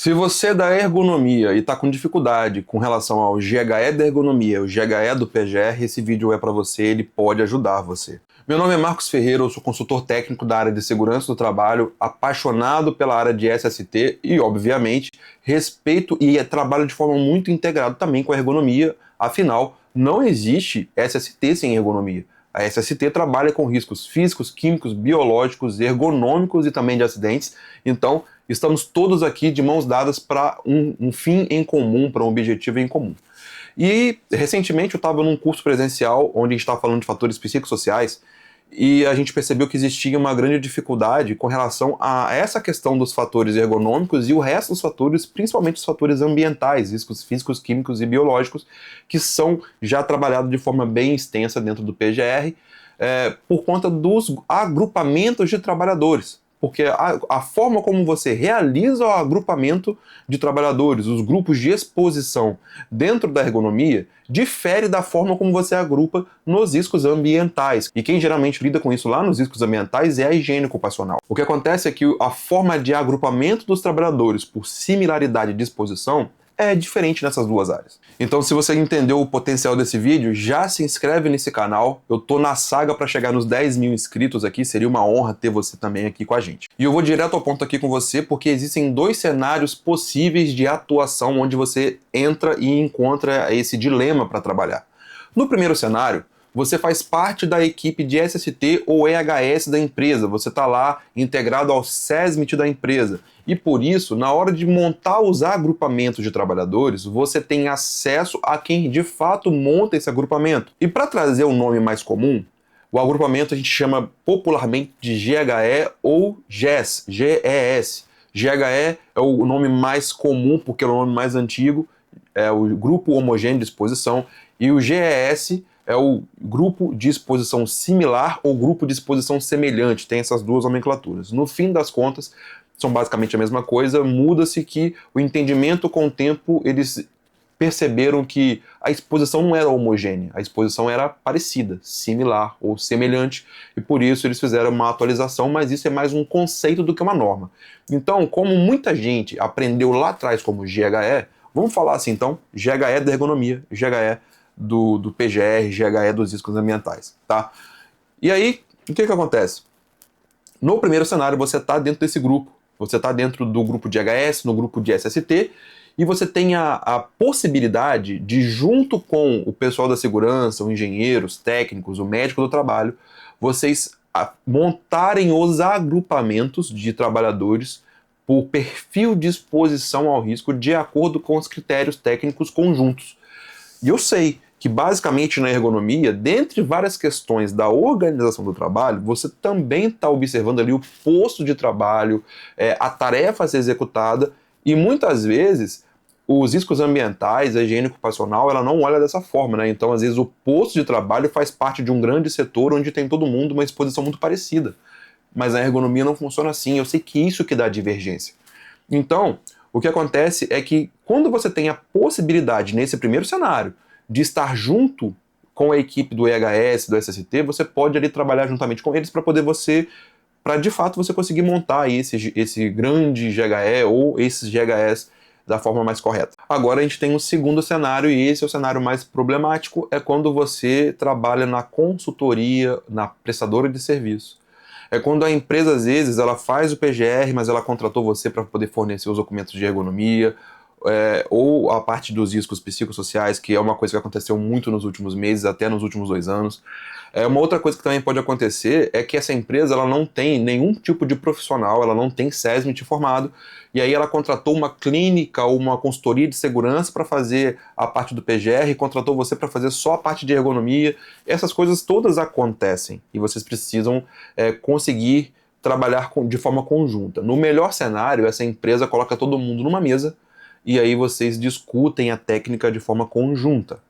Se você é da ergonomia e está com dificuldade com relação ao GHE da ergonomia, o GHE do PGR, esse vídeo é para você, ele pode ajudar você. Meu nome é Marcos Ferreira, eu sou consultor técnico da área de segurança do trabalho, apaixonado pela área de SST e, obviamente, respeito e trabalho de forma muito integrada também com a ergonomia, afinal, não existe SST sem ergonomia. A SST trabalha com riscos físicos, químicos, biológicos, ergonômicos e também de acidentes, então estamos todos aqui de mãos dadas para um fim em comum, para um objetivo em comum. E recentemente eu estava num curso presencial onde a gente estava falando de fatores psicossociais e a gente percebeu que existia uma grande dificuldade com relação a essa questão dos fatores ergonômicos e o resto dos fatores, principalmente os fatores ambientais, riscos físicos, químicos e biológicos, que são já trabalhados de forma bem extensa dentro do PGR, por conta dos agrupamentos de trabalhadores. Porque a forma como você realiza o agrupamento de trabalhadores, os grupos de exposição dentro da ergonomia, difere da forma como você agrupa nos riscos ambientais. E quem geralmente lida com isso lá nos riscos ambientais é a higiene ocupacional. O que acontece é que a forma de agrupamento dos trabalhadores por similaridade de exposição é diferente nessas duas áreas. Então, se você entendeu o potencial desse vídeo, já se inscreve nesse canal. Eu tô na saga para chegar nos 10 mil inscritos aqui, seria uma honra ter você também aqui com a gente. E eu vou direto ao ponto aqui com você, porque existem dois cenários possíveis de atuação onde você entra e encontra esse dilema para trabalhar. No primeiro cenário, você faz parte da equipe de SST ou EHS da empresa, você está lá integrado ao SESMIT da empresa. E por isso, na hora de montar os agrupamentos de trabalhadores, você tem acesso a quem de fato monta esse agrupamento. E para trazer um nome mais comum, o agrupamento a gente chama popularmente de GHE ou GES, GES. GHE é o nome mais comum porque é o nome mais antigo, é o Grupo Homogêneo de Exposição, e o GES é o grupo de exposição similar ou grupo de exposição semelhante, tem essas duas nomenclaturas. No fim das contas, são basicamente a mesma coisa, muda-se que o entendimento com o tempo, eles perceberam que a exposição não era homogênea, a exposição era parecida, similar ou semelhante, e por isso eles fizeram uma atualização, mas isso é mais um conceito do que uma norma. Então, como muita gente aprendeu lá atrás como GHE, vamos falar assim então, GHE da ergonomia, GHE do PGR, GHE dos riscos ambientais, tá? E aí, o que acontece? No primeiro cenário, você está dentro desse grupo, você está dentro do grupo de EHS, no grupo de SST, e você tem a possibilidade de, junto com o pessoal da segurança, os engenheiros, técnicos, o médico do trabalho, vocês montarem os agrupamentos de trabalhadores por perfil de exposição ao risco de acordo com os critérios técnicos conjuntos. E eu sei que basicamente na ergonomia, dentre várias questões da organização do trabalho, você também está observando ali o posto de trabalho, a tarefa a ser executada, e muitas vezes os riscos ambientais, a higiene ocupacional, ela não olha dessa forma, né? Então, às vezes, o posto de trabalho faz parte de um grande setor onde tem todo mundo uma exposição muito parecida. Mas a ergonomia não funciona assim, eu sei que isso que dá divergência. Então, o que acontece é que quando você tem a possibilidade, nesse primeiro cenário, de estar junto com a equipe do EHS, do SST, você pode ali trabalhar juntamente com eles para de fato você conseguir montar esse grande GHE ou esses GHS da forma mais correta. Agora a gente tem um segundo cenário, e esse é o cenário mais problemático, é quando você trabalha na consultoria, na prestadora de serviço. É quando a empresa, às vezes, ela faz o PGR, mas ela contratou você para poder fornecer os documentos de ergonomia, ou a parte dos riscos psicossociais, que é uma coisa que aconteceu muito nos últimos meses, até nos últimos 2 anos. Uma outra coisa que também pode acontecer é que essa empresa ela não tem nenhum tipo de profissional, ela não tem SESMIT formado, e aí ela contratou uma clínica ou uma consultoria de segurança para fazer a parte do PGR, e contratou você para fazer só a parte de ergonomia. Essas coisas todas acontecem, e vocês precisam conseguir trabalhar de forma conjunta. No melhor cenário, essa empresa coloca todo mundo numa mesa, e aí vocês discutem a técnica de forma conjunta.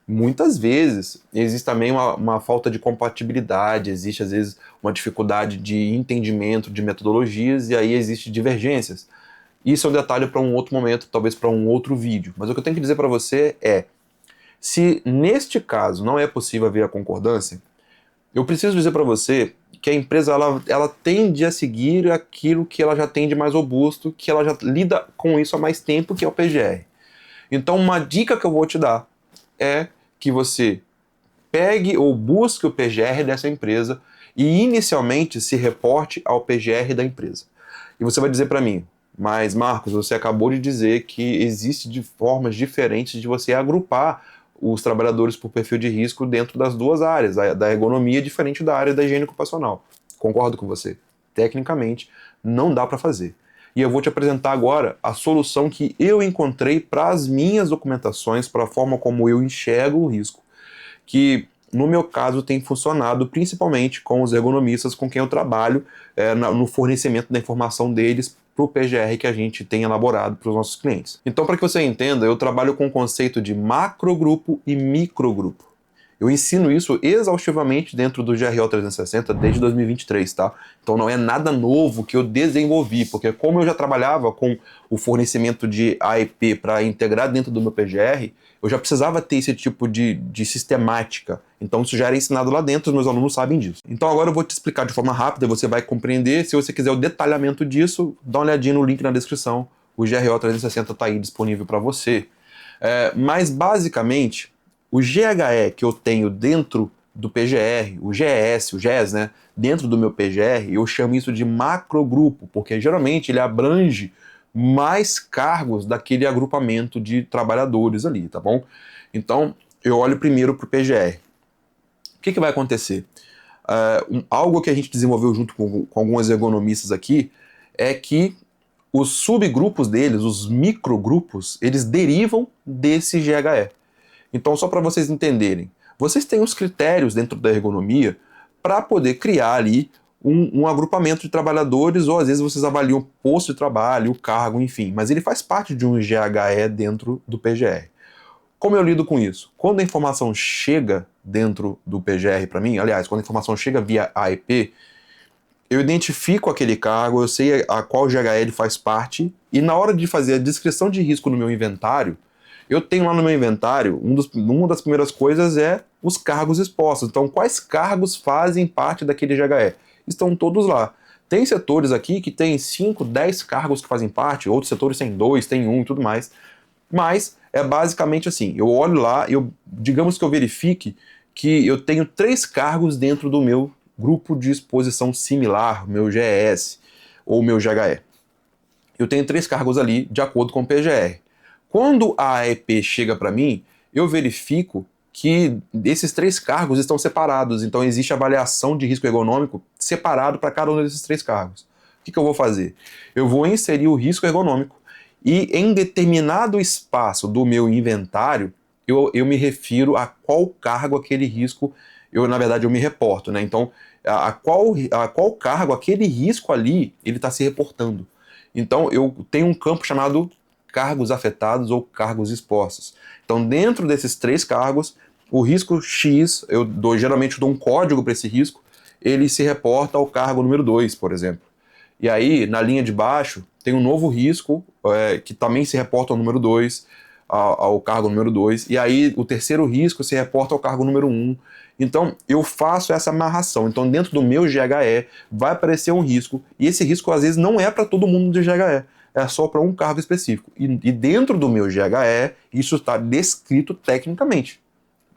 Muitas vezes existe também uma falta de compatibilidade, existe às vezes uma dificuldade de entendimento de metodologias e aí existem divergências. Isso é um detalhe para um outro momento, talvez para um outro vídeo. Mas o que eu tenho que dizer para você é, se neste caso não é possível haver a concordância, eu preciso dizer para você que a empresa ela tende a seguir aquilo que ela já tem de mais robusto, que ela já lida com isso há mais tempo, que é o PGR. Então, uma dica que eu vou te dar é que você pegue ou busque o PGR dessa empresa e inicialmente se reporte ao PGR da empresa. E você vai dizer para mim, mas Marcos, você acabou de dizer que existe de formas diferentes de você agrupar os trabalhadores por perfil de risco dentro das duas áreas, da ergonomia diferente da área da higiene ocupacional. Concordo com você. Tecnicamente, não dá para fazer. E eu vou te apresentar agora a solução que eu encontrei para as minhas documentações, para a forma como eu enxergo o risco, que no meu caso tem funcionado principalmente com os ergonomistas com quem eu trabalho no fornecimento da informação deles para o PGR que a gente tem elaborado para os nossos clientes. Então, para que você entenda, eu trabalho com o conceito de macrogrupo e microgrupo. Eu ensino isso exaustivamente dentro do GRO 360 desde 2023, tá? Então não é nada novo que eu desenvolvi, porque como eu já trabalhava com o fornecimento de AEP para integrar dentro do meu PGR, eu já precisava ter esse tipo de sistemática. Então isso já era ensinado lá dentro, os meus alunos sabem disso. Então agora eu vou te explicar de forma rápida, você vai compreender. Se você quiser o detalhamento disso, dá uma olhadinha no link na descrição. O GRO 360 está aí disponível para você. Mas basicamente, o GHE que eu tenho dentro do PGR, o GES, o GES, né, dentro do meu PGR, eu chamo isso de macrogrupo, porque geralmente ele abrange mais cargos daquele agrupamento de trabalhadores ali, tá bom? Então, eu olho primeiro para o PGR. O que vai acontecer? Algo que a gente desenvolveu junto com alguns ergonomistas aqui é que os subgrupos deles, os microgrupos, eles derivam desse GHE. Então, só para vocês entenderem, vocês têm os critérios dentro da ergonomia para poder criar ali um agrupamento de trabalhadores, ou às vezes vocês avaliam o posto de trabalho, o cargo, enfim, mas ele faz parte de um GHE dentro do PGR. Como eu lido com isso? Quando a informação chega dentro do PGR para mim, aliás, quando a informação chega via AEP, eu identifico aquele cargo, eu sei a qual GHE ele faz parte, e na hora de fazer a descrição de risco no meu inventário, eu tenho lá no meu inventário, uma das primeiras coisas é os cargos expostos. Então, quais cargos fazem parte daquele GHE? Estão todos lá. Tem setores aqui que tem 5, 10 cargos que fazem parte, outros setores têm 2, tem 1 e tudo mais. Mas é basicamente assim, eu olho lá, digamos que eu verifique que eu tenho 3 cargos dentro do meu grupo de exposição similar, meu GES ou meu GHE. Eu tenho 3 cargos ali de acordo com o PGR. Quando a AEP chega para mim, eu verifico que esses 3 cargos estão separados, então existe avaliação de risco ergonômico separado para cada um desses 3 cargos. O que eu vou fazer? Eu vou inserir o risco ergonômico e em determinado espaço do meu inventário, eu me refiro a qual cargo aquele risco, na verdade eu me reporto, né? Então, a qual cargo aquele risco ali, ele está se reportando. Então, eu tenho um campo chamado cargos afetados ou cargos expostos. Então, dentro desses 3 cargos, o risco X, geralmente dou um código para esse risco, ele se reporta ao cargo número 2, por exemplo. E aí, na linha de baixo, tem um novo risco, que também se reporta ao número 2, ao cargo número 2, e aí o terceiro risco se reporta ao cargo número 1. Então, eu faço essa amarração. Então, dentro do meu GHE, vai aparecer um risco, e esse risco, às vezes, não é para todo mundo de GHE. É só para um cargo específico. E dentro do meu GHE, isso está descrito tecnicamente,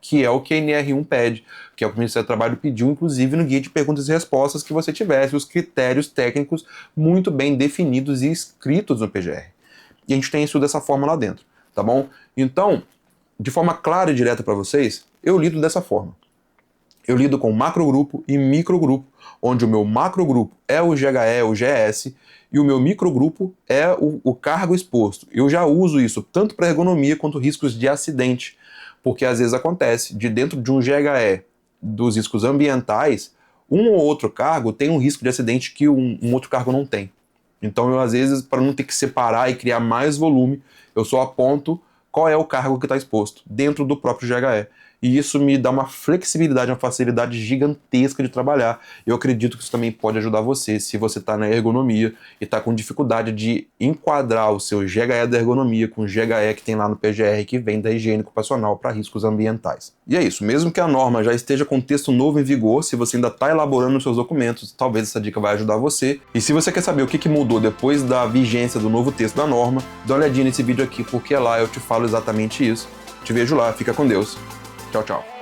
que é o que a NR1 pede, que é o que o Ministério do Trabalho pediu, inclusive no guia de perguntas e respostas, que você tivesse os critérios técnicos muito bem definidos e escritos no PGR. E a gente tem isso dessa forma lá dentro, tá bom? Então, de forma clara e direta para vocês, eu lido dessa forma. Eu lido com macrogrupo e microgrupo, onde o meu macrogrupo é o GHE, o GS, e o meu microgrupo é o cargo exposto. Eu já uso isso tanto para ergonomia quanto riscos de acidente, porque às vezes acontece de dentro de um GHE dos riscos ambientais, um ou outro cargo tem um risco de acidente que um outro cargo não tem. Então eu às vezes, para não ter que separar e criar mais volume, eu só aponto qual é o cargo que está exposto dentro do próprio GHE. e isso me dá uma flexibilidade, uma facilidade gigantesca de trabalhar. Eu acredito que isso também pode ajudar você, se você está na ergonomia e está com dificuldade de enquadrar o seu GHE da ergonomia com o GHE que tem lá no PGR, que vem da higiene ocupacional para riscos ambientais. E é isso, mesmo que a norma já esteja com texto novo em vigor, se você ainda está elaborando os seus documentos, talvez essa dica vai ajudar você. E se você quer saber o que mudou depois da vigência do novo texto da norma, dá uma olhadinha nesse vídeo aqui, porque lá eu te falo exatamente isso. Te vejo lá, fica com Deus. Tchau, tchau.